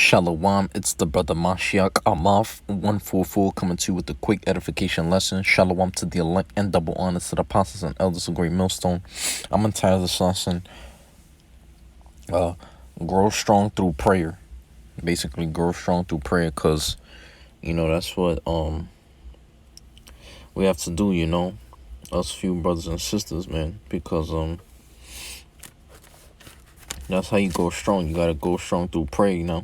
Shalom, it's the brother Mashiach Amath 144 coming to you with a quick edification lesson. Shalom to the elect and double honor to the apostles and elders of Great Millstone. I'm entitled this lesson, Grow Strong Through Prayer. Basically, grow strong through prayer, because, that's what we have to do, us few brothers and sisters, man, because that's how you go strong. You gotta go strong through prayer,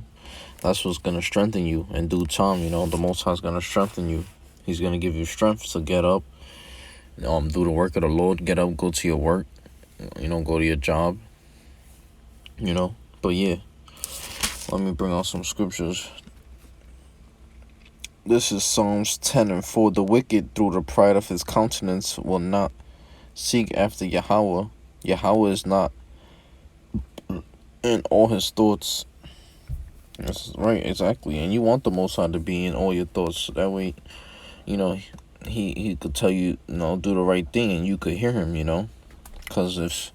That's what's going to strengthen you in due time, The Most High is going to strengthen you. He's going to give you strength to get up, do the work of the Lord. Get up, go to your work, go to your job, But yeah, let me bring out some scriptures. This is Psalms 10 and 4. The wicked, through the pride of his countenance, will not seek after Yahweh. Yahweh is not in all his thoughts. That's right, exactly. And you want the Most High to be in all your thoughts. That way, he could tell you, do the right thing, and you could hear him, Because if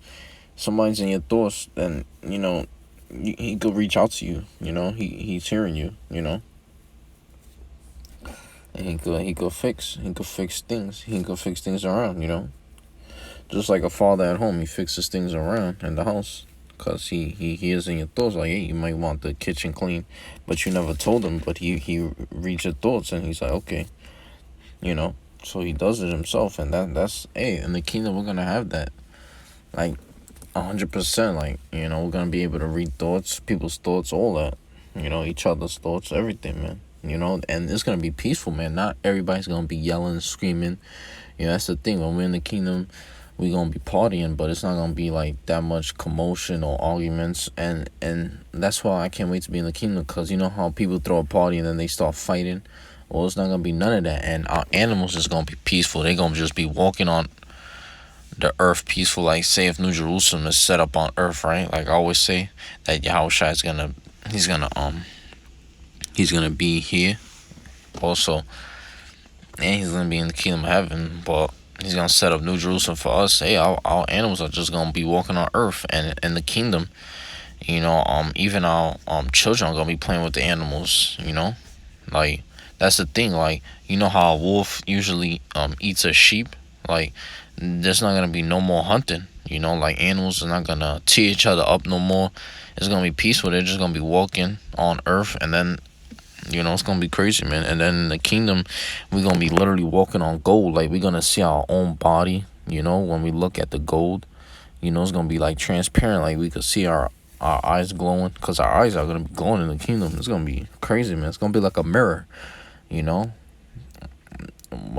somebody's in your thoughts, then, he could reach out to you, He's hearing you, And he could fix things. He could fix things around, Just like a father at home, he fixes things around in the house. Because he is in your thoughts, like, hey, you might want the kitchen clean, but you never told him, but he reads your thoughts, and he's like, okay, so he does it himself, and that's, hey, in the kingdom, we're going to have that, like, 100%, like, we're going to be able to read thoughts, people's thoughts, all that, each other's thoughts, everything, man, and it's going to be peaceful, man. Not everybody's going to be yelling, screaming, that's the thing. When we're in the kingdom, we're going to be partying, but it's not going to be like that much commotion or arguments. And that's why I can't wait to be in the kingdom, because you know how people throw a party and then they start fighting? Well, it's not going to be none of that. And our animals is going to be peaceful. They're going to just be walking on the earth peaceful. Like, say if New Jerusalem is set up on earth, right? Like I always say, that Yahushua is he's going to be here also. And he's going to be in the kingdom of heaven, but he's going to set up New Jerusalem for us. Hey, our animals are just going to be walking on earth, and in the kingdom, even our children are going to be playing with the animals, Like, that's the thing. Like, how a wolf usually eats a sheep? Like, there's not going to be no more hunting, Like, animals are not going to tear each other up no more. It's going to be peaceful. They're just going to be walking on earth, and then it's going to be crazy, man. And then in the kingdom, we're going to be literally walking on gold. Like, we're going to see our own body, when we look at the gold. It's going to be, like, transparent. Like, we could see our eyes glowing, because our eyes are going to be glowing in the kingdom. It's going to be crazy, man. It's going to be like a mirror, when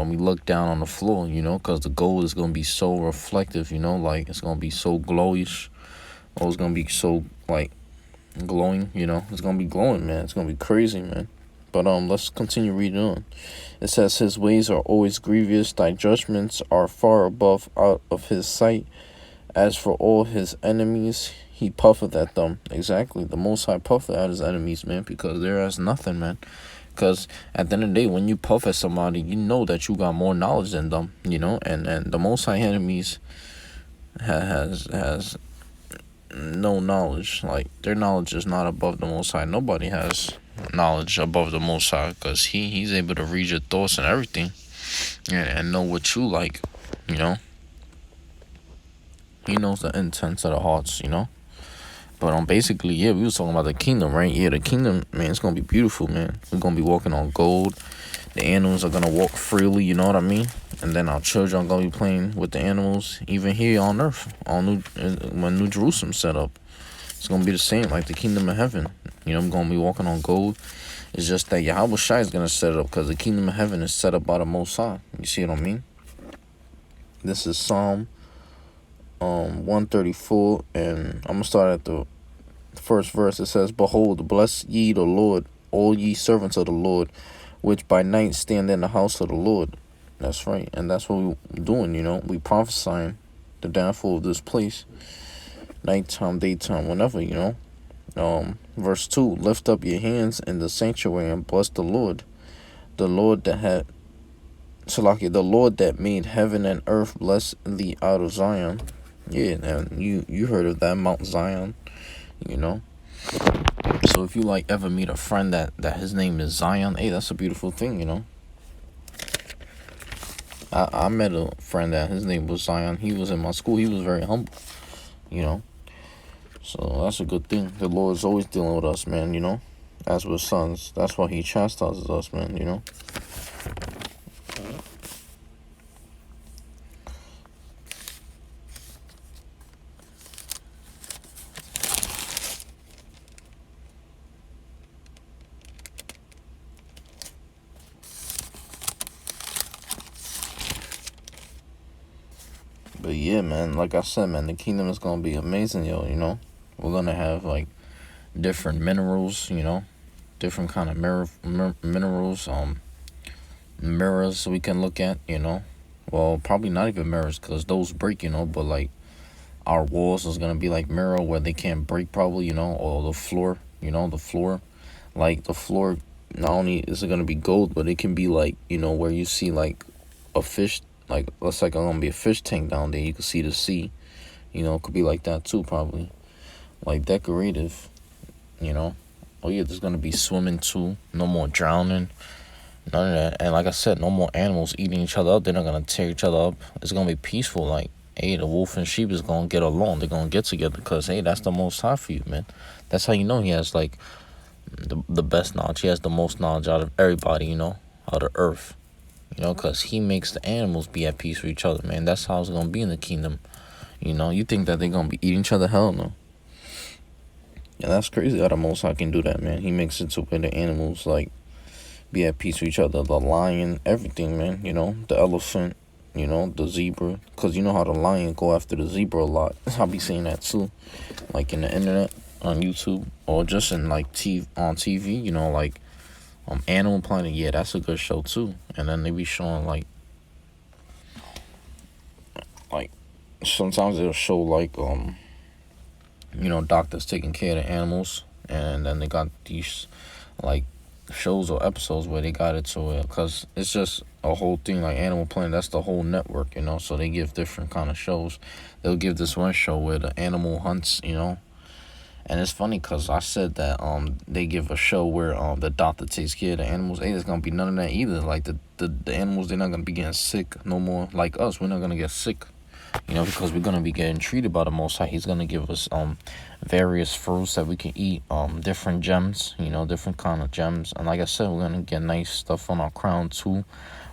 we look down on the floor, because the gold is going to be so reflective, like, it's going to be so glowish. Or it's going to be so, like, glowing, it's gonna be glowing, man. It's gonna be crazy, man. But let's continue reading on. It says, his ways are always grievous, thy judgments are far above out of his sight. As for all his enemies, he puffeth at them. Exactly, the Most High puffeth at his enemies, man, because there is nothing, man. Because at the end of the day, when you puff at somebody, you know that you got more knowledge than them, and the Most High enemies has no knowledge. Like, their knowledge is not above the Most High. Nobody has knowledge above the Most High, because he's able to read your thoughts and everything, and know what you like. He knows the intents of the hearts. But basically, yeah, we was talking about the kingdom, right? Yeah, the kingdom, man, it's gonna be beautiful, man. We're gonna be walking on gold. The animals are gonna walk freely, you know what I mean? And then our children are gonna be playing with the animals, even here on earth, when New Jerusalem's set up. It's gonna be the same, like the kingdom of heaven. I'm gonna be walking on gold. It's just that Yahweh Shai is gonna set it up, because the kingdom of heaven is set up by the Most High. You see what I mean? This is Psalm 134, and I'm gonna start at the first verse. It says, behold, bless ye the Lord, all ye servants of the Lord, which by night stand in the house of the Lord. That's right. And that's what we're doing, we prophesying the downfall of this place. Nighttime, daytime, whenever, Verse 2, lift up your hands in the sanctuary and bless the Lord. The Lord that made heaven and earth, bless thee out of Zion. Yeah, and you heard of that, Mount Zion, So if you like ever meet a friend that his name is Zion, hey, that's a beautiful thing, you know. I met a friend that his name was Zion. He was in my school. He was very humble, you know. So that's a good thing. The Lord is always dealing with us, man, you know. As we're sons. That's why he chastises us, man, you know. But yeah, man, like I said, man, the kingdom is gonna be amazing, yo, you know. We're gonna have like different minerals, you know, different kind of minerals, mirrors we can look at, you know. Well, probably not even mirrors, because those break, you know, but like our walls is gonna be like mirror where they can't break, probably, you know, or the floor, you know, the floor, like the floor. Not only is it gonna be gold, but it can be like, you know, where you see like a fish, like looks like gonna be a fish tank down there. You can see the sea, you know, it could be like that too, probably, like decorative, you know. Oh yeah, there's gonna be swimming too. No more drowning. None of that. And like I said, no more animals eating each other up. They're not gonna tear each other up. It's gonna be peaceful. Like, hey, the wolf and sheep is gonna get along. They're gonna get together because, hey, that's the Most High for you, man. That's how you know he has like the best knowledge. He has the most knowledge out of everybody, you know, out of earth. You know, because he makes the animals be at peace with each other, man. That's how it's gonna be in the kingdom. You know, you think that they're gonna be eating each other? Hell no. Yeah, that's crazy how the Most High can do that, man. He makes it to where the animals like be at peace with each other. The lion, everything, man. You know, the elephant, you know, the zebra. Because you know how the lion go after the zebra a lot. I'll be seeing that too. Like in the internet, on YouTube, or just in like on TV, you know, like Animal Planet. Yeah, that's a good show too. And then they be showing like sometimes they'll show like you know, doctors taking care of the animals, and then they got these like shows or episodes where they got it to it, because it's just a whole thing. Like Animal Planet, that's the whole network, you know. So they give different kind of shows. They'll give this one show where the animal hunts, you know. And it's funny because I said that they give a show where the doctor takes care of the animals. Hey, there's gonna be none of that either. Like the animals, they're not gonna be getting sick no more. Like us, we're not gonna get sick, you know, because we're gonna be getting treated by the Most High. He's gonna give us various fruits that we can eat, different gems, you know, different kind of gems. And like I said, we're gonna get nice stuff on our crown too,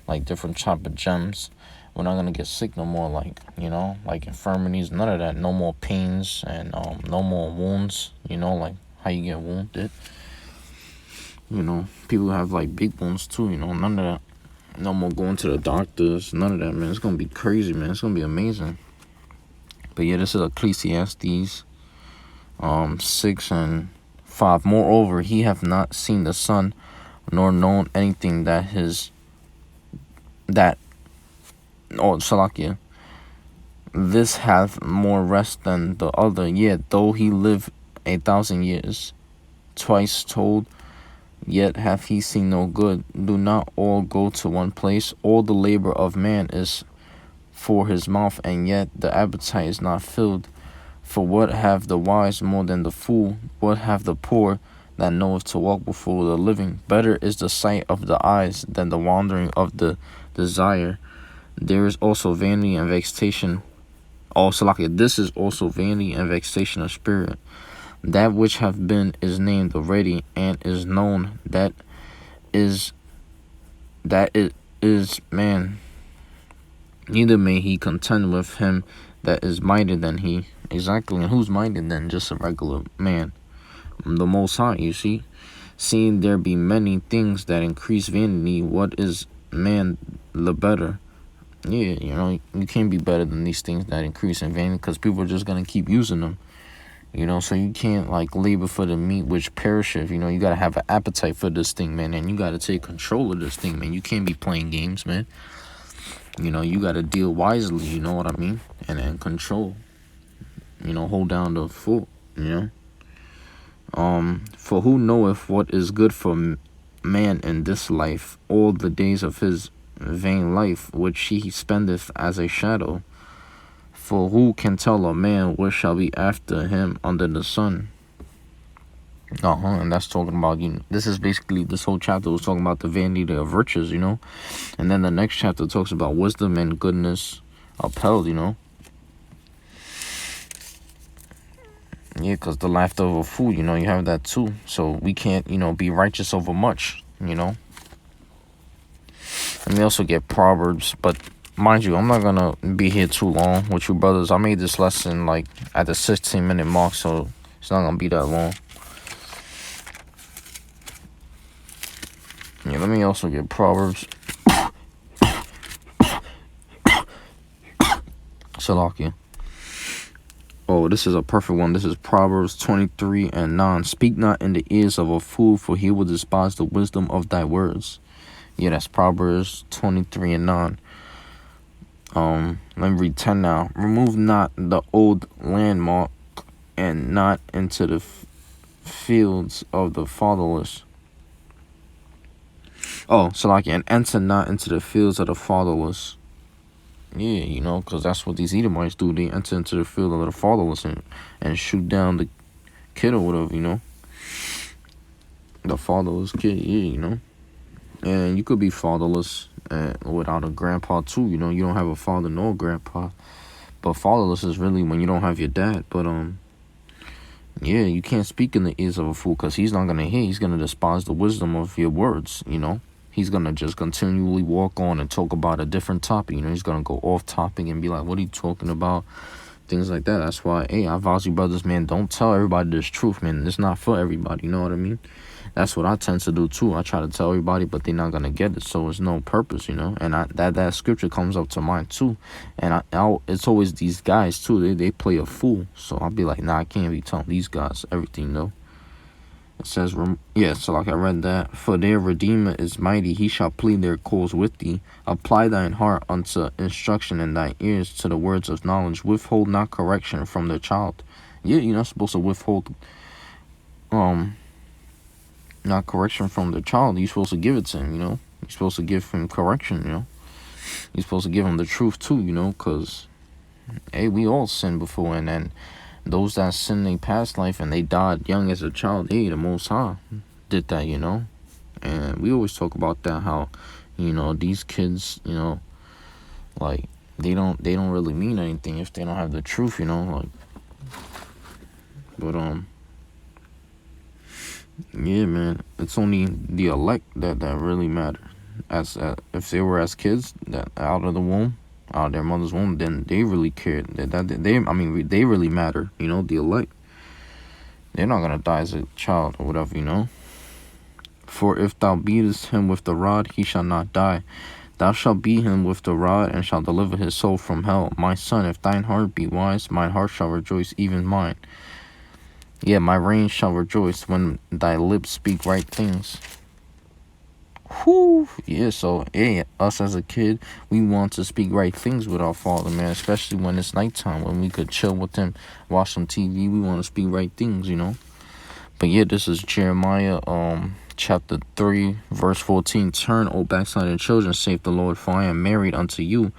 like different type of gems. We're not gonna get sick no more, like, you know, like infirmities, none of that. No more pains and no more wounds, you know, like how you get wounded. You know, people have like big wounds too, you know, none of that. No more going to the doctors, none of that, man. It's gonna be crazy, man. It's gonna be amazing. But yeah, this is Ecclesiastes 6:5. Moreover, he hath not seen the sun, nor known anything Salakia. This hath more rest than the other, yet though he live 1,000 years. Twice told, yet hath he seen no good. Do not all go to one place? All the labor of man is for his mouth, and yet the appetite is not filled. For what have the wise more than the fool? What have the poor that knoweth to walk before the living? Better is the sight of the eyes than the wandering of the desire. There is also vanity and vexation. This is also vanity and vexation of spirit. That which hath been is named already, and is known. That it is man. Neither may he contend with him that is mightier than he. Exactly, and who's mightier than just a regular man? The Most High, you see. Seeing there be many things that increase vanity, what is man the better? Yeah, you know, you can't be better than these things that increase in vanity, because people are just going to keep using them. You know, so you can't like labor for the meat which perisheth. You know, you got to have an appetite for this thing, man, and you got to take control of this thing, man. You can't be playing games, man. You know, you got to deal wisely, you know what I mean? And control. You know, hold down the fort, you know. For who knoweth what is good for man in this life, all the days of his vain life, which he spendeth as a shadow? For who can tell a man what shall be after him under the sun? And that's talking about, this is basically, this whole chapter was talking about the vanity of riches, and then the next chapter talks about wisdom and goodness upheld, Yeah, because the laughter of a fool, you have that too. So we can't, be righteous over much, And we also get Proverbs, but mind you, I'm not going to be here too long with you brothers. I made this lesson like at the 16-minute mark, so it's not going to be that long. Yeah, let me also get Proverbs. Salakia. Oh, this is a perfect one. This is Proverbs 23:9. Speak not in the ears of a fool, for he will despise the wisdom of thy words. Yeah, that's Proverbs 23:9. Let me read 10 now. Remove not the old landmark, and not into the fields of the fatherless. Oh, Salakia, and enter not into the fields of the fatherless. Yeah, because that's what these Edomites do. They enter into the field of the fatherless and shoot down the kid or whatever, The fatherless kid, yeah, And you could be fatherless without a grandpa too, You don't have a father nor grandpa. But fatherless is really when you don't have your dad. But, yeah, you can't speak in the ears of a fool because he's not going to hear. He's going to despise the wisdom of your words, He's going to just continually walk on and talk about a different topic. He's going to go off topic and be like, what are you talking about? Things like that. That's why, hey, I advise you brothers, man, don't tell everybody this truth, man. It's not for everybody. You know what I mean? That's what I tend to do, too. I try to tell everybody, but they're not going to get it. So it's no purpose, And that scripture comes up to mind, too. And it's always these guys, too. They play a fool. So I'll be like, nah, I can't be telling these guys everything, though. It says, so like I read that. For their Redeemer is mighty, he shall plead their cause with thee. Apply thine heart unto instruction, and thine ears to the words of knowledge. Withhold not correction from the child. Yeah, you're not supposed to withhold not correction from the child. You're supposed to give it to him, You're supposed to give him correction, You're supposed to give him the truth too, because, hey, we all sinned before, and then those that sinned in past life and they died young as a child, hey, the Most High did that, And we always talk about that, how, these kids, like, they don't really mean anything if they don't have the truth, like. But yeah, man, it's only the elect that really matter. As if they were as kids that out of the womb, out of their mother's womb, then they really cared. They really matter. The elect, they're not gonna die as a child or whatever. For if thou beatest him with the rod, he shall not die. Thou shalt beat him with the rod, and shalt deliver his soul from hell. My son, if thine heart be wise, mine heart shall rejoice, even mine. Yeah, my reins shall rejoice when thy lips speak right things. Whew. Yeah, so, hey, us as a kid, we want to speak right things with our father, man, especially when it's nighttime, when we could chill with him, watch some TV. We want to speak right things, But yeah, this is Jeremiah, chapter 3, verse 14. Turn, O backsliding children, saith the Lord, for I am married unto you,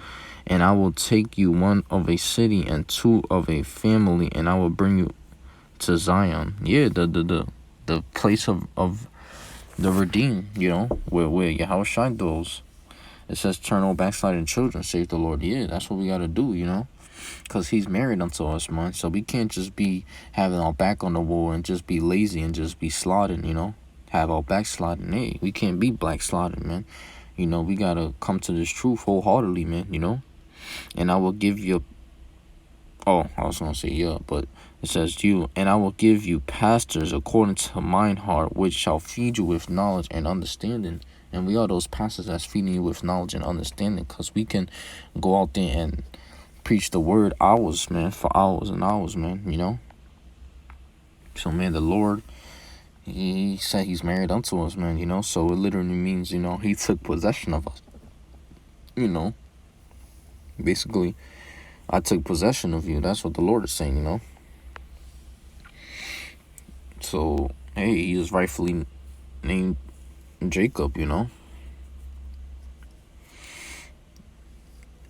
and I will take you one of a city and two of a family, and I will bring you to Zion. Yeah, the place of the redeemed, where Yahweh dwells. It says, turn all backsliding children, save the Lord. Yeah, that's what we got to do, because he's married unto us, man. So we can't just be having our back on the wall and just be lazy and just be sliding, have our backsliding. Hey, we can't be backsliding, man. We got to come to this truth wholeheartedly, man, And I will give you, I was going to say, yeah, but it says, and I will give you pastors according to mine heart, which shall feed you with knowledge and understanding. And we are those pastors that's feeding you with knowledge and understanding, because we can go out there and preach the word hours, man, for hours and hours, man, So, man, the Lord, he said he's married unto us, man, So it literally means, he took possession of us, Basically, I took possession of you. That's what the Lord is saying, So, hey, he is rightfully named Jacob,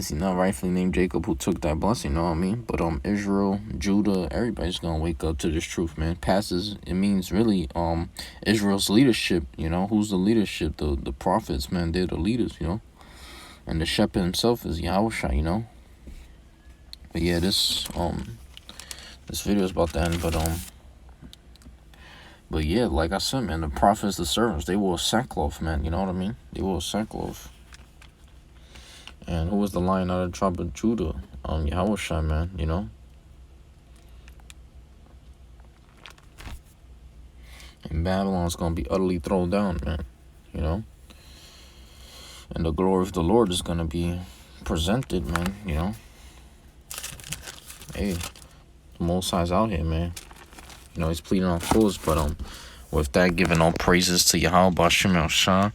Is he not rightfully named Jacob who took that blessing? You know what I mean? But Israel, Judah, everybody's gonna wake up to this truth, man. Passes, it means really Israel's leadership. You know, who's the leadership? The prophets, man. They're the leaders. You know, and the shepherd himself is Yahushua. You know. But yeah, this video is about to end. But yeah, like I said, man, the prophets, the servants, they wore sackcloth, man. You know what I mean? They wore sackcloth. And who was the lion out of the tribe of Judah? Yahushua, man, you know? And Babylon's gonna be utterly thrown down, man, you know? And the glory of the Lord is gonna be presented, man, you know? Hey, the Most High's out here, man. You know, he's pleading our cause, but with that, giving all praises to Yahweh, Bashem El Shah.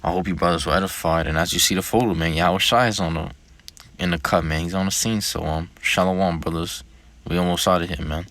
I hope you brothers were edified. And as you see the photo, man, Yahushua is in the cut, man. He's on the scene. So, shalom, brothers. We almost out of here, man.